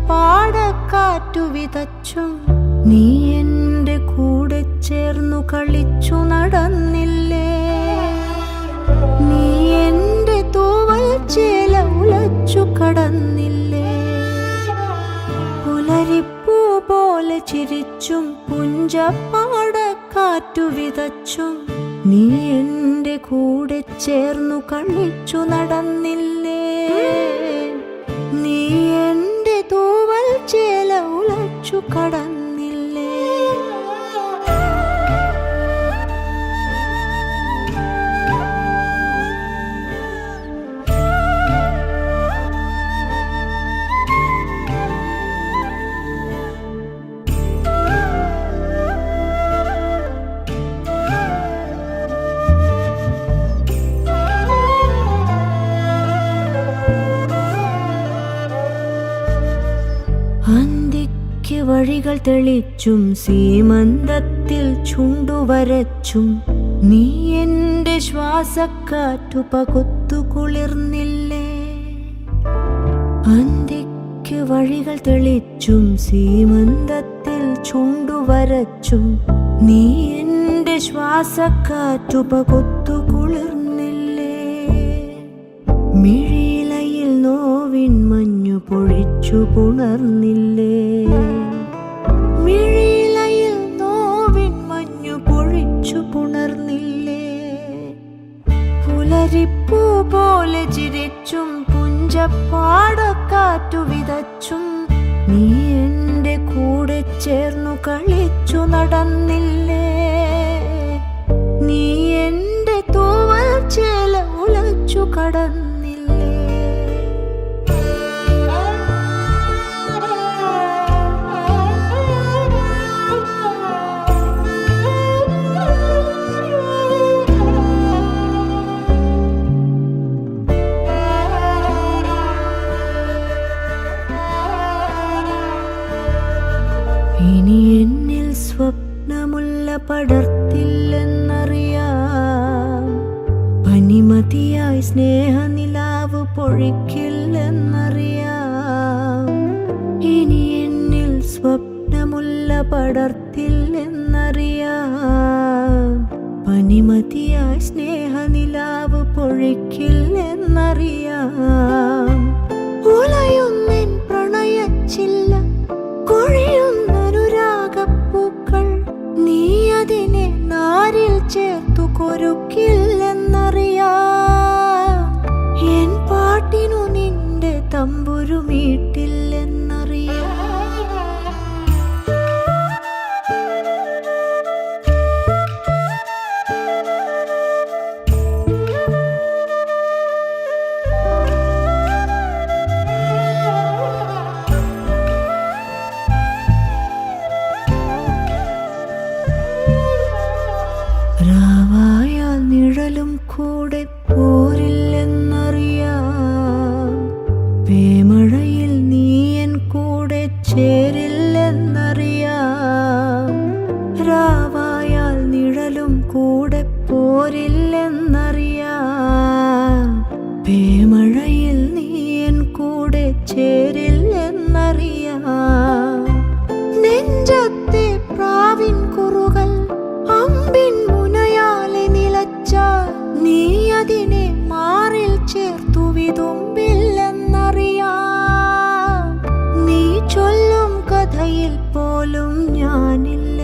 പാടക്കാറ്റു വിതച്ചും നീ എൻ്റെ കൂടെ ചേർന്നു കളിച്ചു നടന്നില്ലേ. നീ എൻ്റെ തൂവൽ ചേല ഉലച്ചു കടന്നില്ലേ. പുലരിപ്പൂ പോലെ ചിരിച്ചും പുഞ്ചപ്പാടക്കാറ്റു വിതച്ചും നീ എൻ്റെ കൂടെ ചേർന്നു കളിച്ചു നടന്നില്ലേ. നീ എൻ്റെ തൂവൽ ചേല ഉലച്ചു കടന്നില്ലേ. അന്തിക്ക് വഴികൾ തെളിച്ചും സീമന്തത്തിൽ ചുണ്ടുവരച്ചും നീ എൻ്റെ ശ്വാസക്കാറ്റു പകുത്തു കുളിർന്നില്ലേ. അന്തിക്ക് വഴികൾ തെളിച്ചും സീമന്തത്തിൽ ചുണ്ടുവരച്ചും നീ എൻ്റെ ശ്വാസക്കാറ്റു പകുത്തു കുളിർന്നില്ലേ. മിഴിയിലയിൽ നോവിൻ മഞ്ഞു പൊഴിച്ചു പുണർന്നില്ലേ. മിഴിയിലയിൽ നോവിൻ മഞ്ഞു പൊഴിച്ചു പുണർന്നില്ലേ. പുലരിപ്പൂ പോലെ ചിരിച്ചും പുഞ്ചപ്പാടക്കാറ്റു വിതച്ചും നീ എൻ്റെ കൂടെ ചേർന്നു കളിച്ചു നടന്നില്ലേ. നീ എൻ്റെ തൂവൽ ചേല ഉലച്ചു കടന്നില്ലേ. ഇനി എന്നിൽ സ്വപ്നമുല്ല പടർത്തില്ലെന്നറിയാം. പനിമതിയായി സ്നേഹനിലാവ് പൊഴിക്കില്ലെന്നറിയാം. ഇനി എന്നിൽ സ്വപ്നമുല്ല പടർത്തില്ലെന്നറിയാം. പനിമതിയായി സ്നേഹനിലാവ് പൊഴിക്കില്ലെന്നറിയാം. ഉലയുന്നെൻ പ്രണയച്ചില്ല കൊഴിയുന്നൊരുരാഗപ്പൂക്കൾ നീ അതിനെ നാരിൽ ചേർത്തു കൊരുക്കില്ലെന്നറിയാം. എൻ പാട്ടിനു നിന്റെ തമ്പുരു മീട്ടില്ലെന്നറിയാം. രാവായാൽ നിഴലും കൂടെ പോരില്ലെന്നറിയാം. പേമഴയിൽ നീയൻ കൂടെ ചേരില്ലെന്നറിയാം. രാവായാൽ നിഴലും കൂടെ പോരില്ലെന്നറിയാം. പേമഴയിൽ നീയൻ കൂടെ ചേരില്ലെന്നറിയാം. നെഞ്ചത്തെ പ്രാവിൻ കുറുകൾ അമ്പിൻ മുനയാലെ നിലച്ചാൽ നീ അതിനെ മാറിൽ ചേർത്തു വിതുമ്പില്ലെന്നറിയാം. നീ ചൊല്ലും കഥയിൽ പോലും ഞാനില്ല.